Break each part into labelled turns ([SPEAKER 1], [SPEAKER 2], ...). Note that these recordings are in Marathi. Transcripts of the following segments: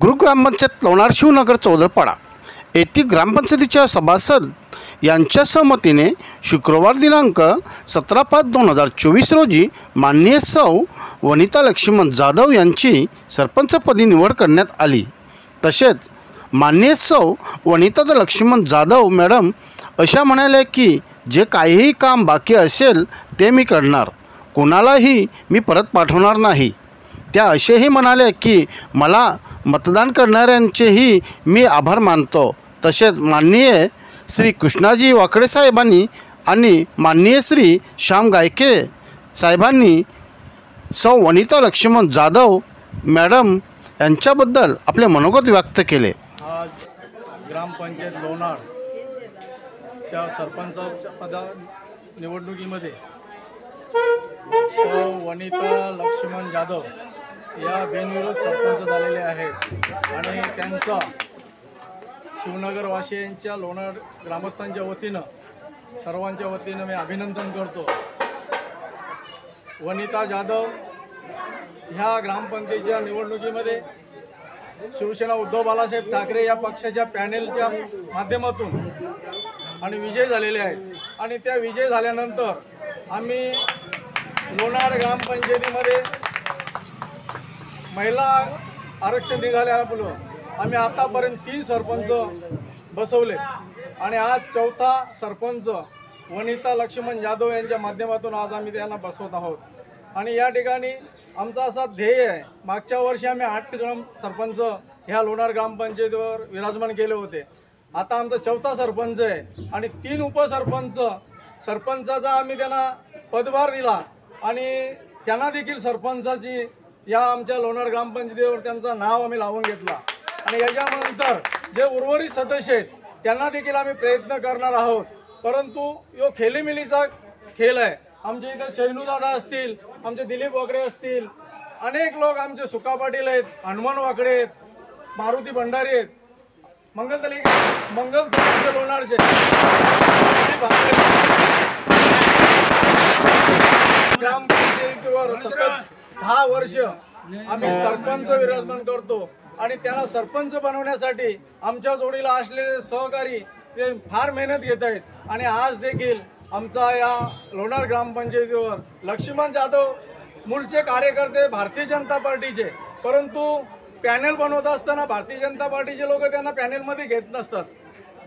[SPEAKER 1] गुरु ग्रामपंचायत लोणार शिवनगर चौदरपाडा येथील ग्रामपंचायतीच्या सभासद यांच्या सहमतीने शुक्रवार दिनांक 17/5/2024 रोजी माननीय सौ वनिता लक्ष्मण जाधव यांची सरपंचपदी निवड करण्यात आली। तसेच माननीय सौ वनिता लक्ष्मण जाधव मॅडम अशा म्हणाल्या की जे काहीही काम बाकी असेल ते मी करणार, कोणालाही मी परत पाठवणार नाही। त्या असेही म्हणाले की मला मतदान करणाऱ्यांचेही मी आभार मानतो। तसेच माननीय श्री कृष्णाजी वाकडे साहेबांनी आणि माननीय श्री श्याम गायके साहेबांनी सौ वनिता लक्ष्मण जाधव मॅडम यांच्याबद्दल आपले मनोगत व्यक्त केले।
[SPEAKER 2] आज ग्रामपंचायत लोणार च्या सरपंच पदा निवडणुकीमध्ये सौ वनिता लक्ष्मण जाधव या बिनविरोध सरपंच झालेले आहेत आणि त्यांचा शिवनगरवासियांच्या लोणार ग्रामस्थांच्या वतीनं सर्वांच्या वतीनं मी अभिनंदन करतो। वनिता जाधव ह्या ग्रामपंचायतीच्या निवडणुकीमध्ये शिवसेना उद्धव बाळासाहेब ठाकरे या पक्षाच्या पॅनेलच्या माध्यमातून आणि विजय झालेले आहेत आणि त्या विजय झाल्यानंतर आम्ही लोणार ग्रामपंचायतीमध्ये महिला आरक्षण निघाल्यामुळं आम्ही आतापर्यंत 3 सरपंच बसवले आणि आज 4था सरपंच वनिता लक्ष्मण जाधव यांच्या माध्यमातून आज आम्ही त्यांना बसवत आहोत। आणि या ठिकाणी आमचा असा ध्येय आहे, मागच्या वर्षी आम्ही 8 सरपंच ह्या लोणार ग्रामपंचायतीवर विराजमान केले होते, आता आमचा 4था सरपंच आहे आणि 3 सरपंचाचा आम्ही त्यांना पदभार दिला आणि त्यांना देखील सरपंचाची या आमच्या लोणार ग्रामपंचायतीवर त्यांचं नाव आम्ही लावून घेतला आणि याच्यानंतर जे उर्वरित सदस्य आहेत त्यांना देखील आम्ही प्रयत्न करणार आहोत। परंतु यो खेलीमिलीचा खेळ आहे। आमच्या इथं चैनूदादा असतील, आमचे दिलीप वाकडे असतील, अनेक लोक आमचे सुका पाटील आहेत, हनुमान वाकडे आहेत, मारुती भंडारी आहेत, मंगल लोणारचे ग्रामपंचायतीवर सतत 10 वर्ष आम्ही सरपंच विराजमान करतो आणि त्याला सरपंच बनवण्यासाठी आमच्या जोडीला असलेले सहकारी ते फार मेहनत घेत आहेत आणि आज देखील आमचा या लोणार ग्रामपंचायतीवर लक्ष्मण जाधव मूळचे कार्यकर्ते भारतीय जनता पार्टीचे, परंतु पॅनल बनवत असताना भारतीय जनता पार्टीचे लोक त्यांना पॅनलमध्ये घेत नसतात।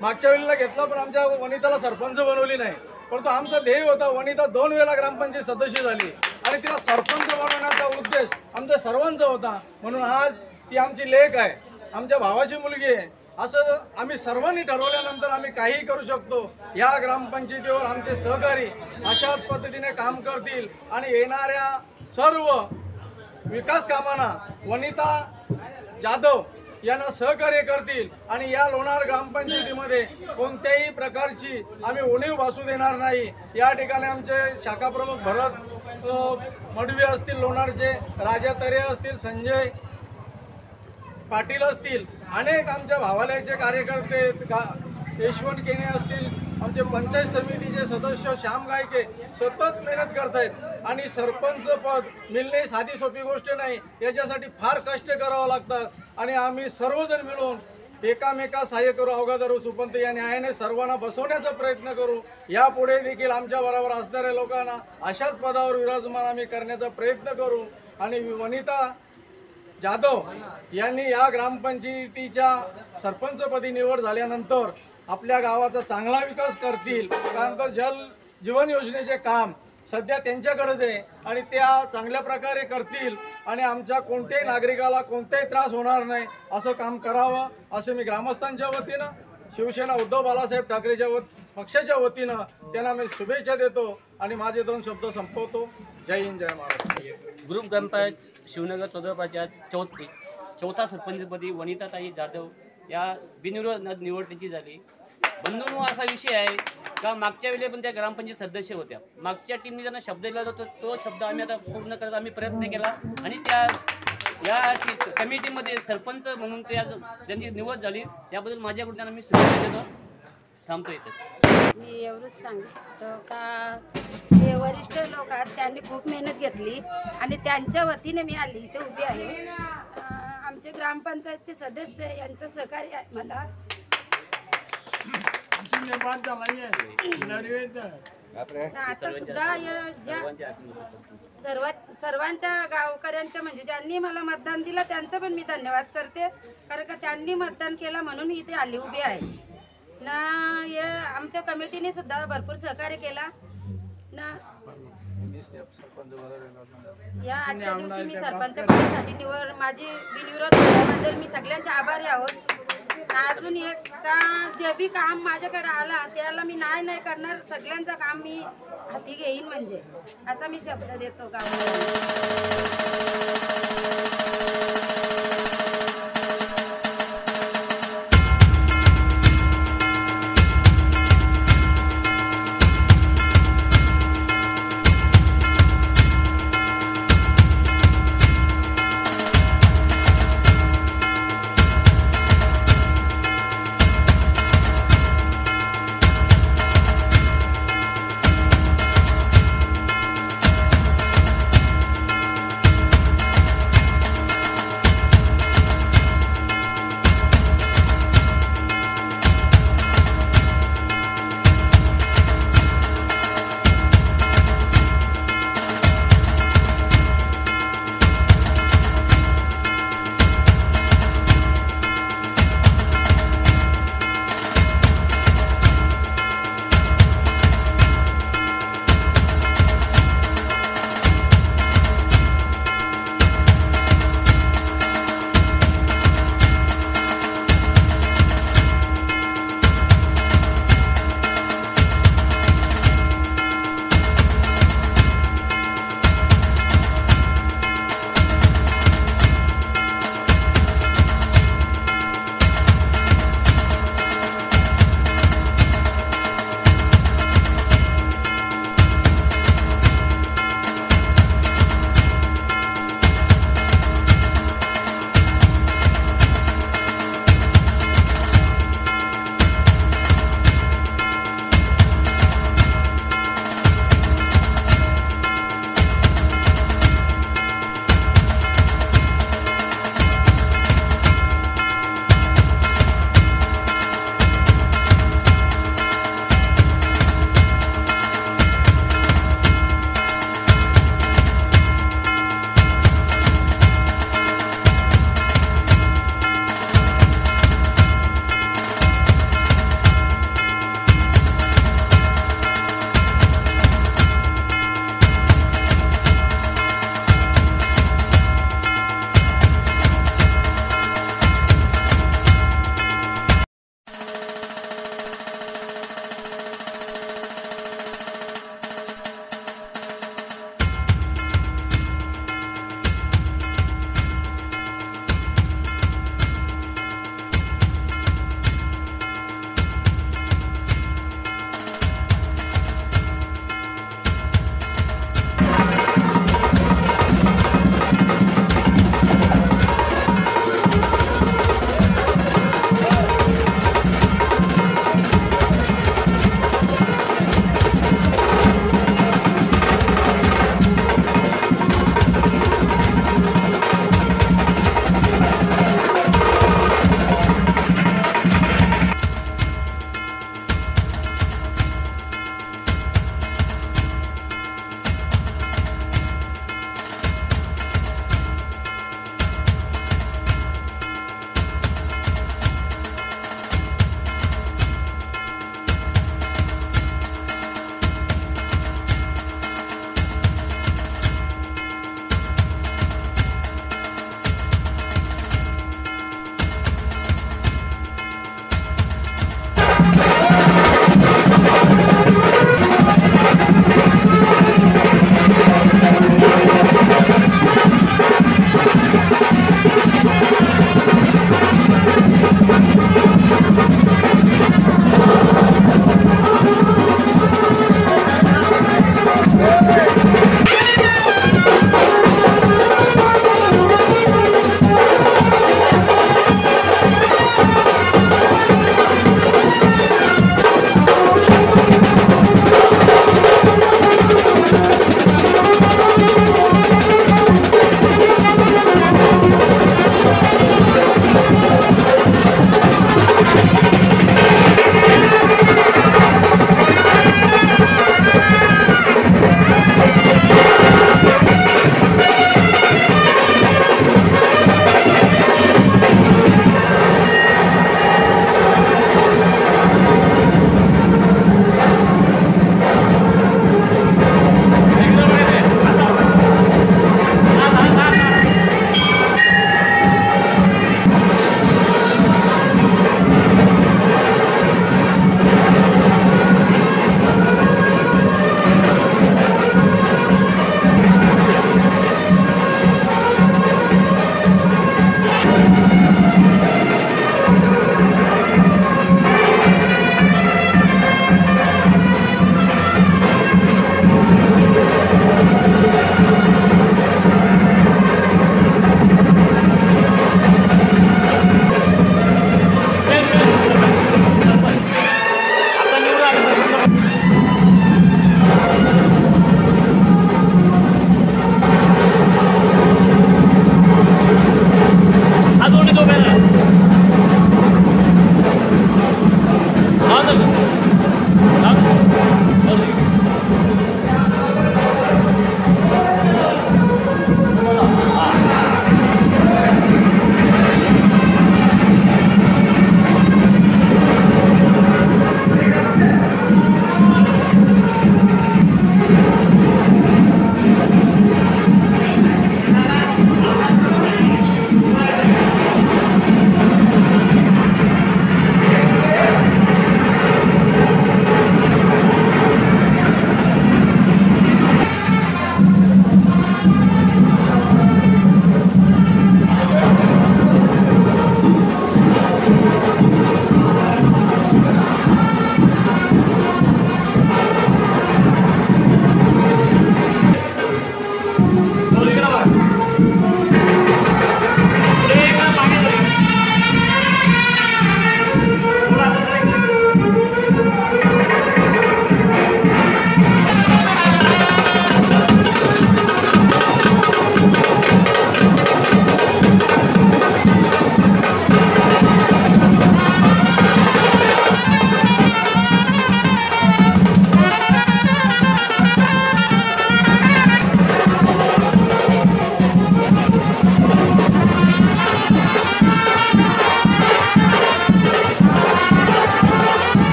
[SPEAKER 2] मागच्या वेळेला घेतलं पण आमच्या वनिताला सरपंच बनवली नाही, परंतु आमचा ध्येय होता वनिता 2 वेळा ग्रामपंचायत सदस्य झाली आणि तिला सरपंच बनवण्याचा उद्देश आमच्या सर्वांचा होता। म्हणून आज ती आमची लेक आहे, आमच्या भावाची मुलगी आहे, असं आम्ही सर्वांनी ठरवल्यानंतर आम्ही काहीही करू शकतो। या ग्रामपंचायतीवर आमचे सहकारी अशाच पद्धतीने काम करतील आणि येणाऱ्या सर्व विकास कामांना वनिता जाधव यांना सहकार्य करतील आणि या लोणार ग्रामपंचायतीमध्ये कोणत्याही प्रकारची आम्ही उणीव भासू देणार नाही। या ठिकाणी आमचे शाखा प्रमुख भरत मडवी असतील, लोणारचे राजा तरे असतील, संजय पाटील असतील, अनेक आमच्या भावालयाचे कार्यकर्ते यशवंत केने असतील, आमचे पंचायत समितीचे सदस्य श्याम गायके सतत मेहनत करतायत आणि सरपंच पद मिळणे साधी सोपी गोष्ट नाही, याच्यासाठी फार कष्ट करावं लागतात आणि आम्ही सर्वजण मिळून एकामेका सहाय्य करू, अवघादारू सुपंत या न्यायाने सर्वांना बसवण्याचा प्रयत्न करू। यापुढे देखील आमच्या बरोबर असणाऱ्या लोकांना अशाच पदावर विराजमान आम्ही करण्याचा प्रयत्न करू आणि वनिता जाधव यांनी या ग्रामपंचायतीच्या सरपंचपदी निवड झाल्यानंतर आपल्या गावाचा चांगला विकास करतील, कारण तर जल जीवन योजनेचे काम सध्या त्यांच्याकडेच आहे आणि त्या चांगल्या प्रकारे करतील आणि आमच्या कोणत्याही नागरिकाला कोणताही त्रास होणार नाही असं काम करावं असं मी ग्रामस्थांच्या वतीनं शिवसेना उद्धव बाळासाहेब ठाकरेच्या पक्षाच्या वतीनं त्यांना मी शुभेच्छा देतो आणि माझे 2 शब्द संपवतो। जय हिंद, जय महाराष्ट्र।
[SPEAKER 3] ग्रुप ग्रामपंचायत शिवनगर चौदरपाड्याच्या 4था सरपंचपदी वनिताताई जाधव या बिनविरोध निवडणुकी झाली। बंधूंनो असा विषय आहे का मागच्या वेळेला पण त्या ग्रामपंचायत सदस्य होत्या, मागच्या टीमने त्यांना शब्द दिला होता तो शब्द आम्ही आता पूर्ण करत आम्ही प्रयत्न केला आणि त्या या कमिटीमध्ये सरपंच म्हणून त्यांची निवड झाली, याबद्दल माझ्याकडून त्यांना मी शुभेच्छा देतो। थांबतो इथेच।
[SPEAKER 4] मी एवढंच सांगितलं का जे वरिष्ठ लोक आहेत त्यांनी खूप मेहनत घेतली आणि त्यांच्या वतीने मी आली इथे उभी आहे। आमचे ग्रामपंचायतचे सदस्य यांचं सहकार्य आहे मला. आता सुद्धा सर्वांच्या गावकऱ्यांच्या म्हणजे ज्यांनी मला मतदान दिलं त्यांचं पण मी धन्यवाद करते, कारण का त्यांनी मतदान केलं म्हणून मी इथे आली उभी आहे ना. हे आमच्या कमिटीने सुद्धा भरपूर सहकार्य केला ना. या आजच्या दिवशी मी सरपंच पदासाठी माझी बिनविरोध होण्याबद्दल मी सगळ्यांचे आभारी आहोत. अजून एक का जे बी काम माझ्याकडे आला त्याला मी नाही करणार, सगळ्यांचं काम मी हाती घेईन म्हणजे असा मी शब्द देतो गावाला.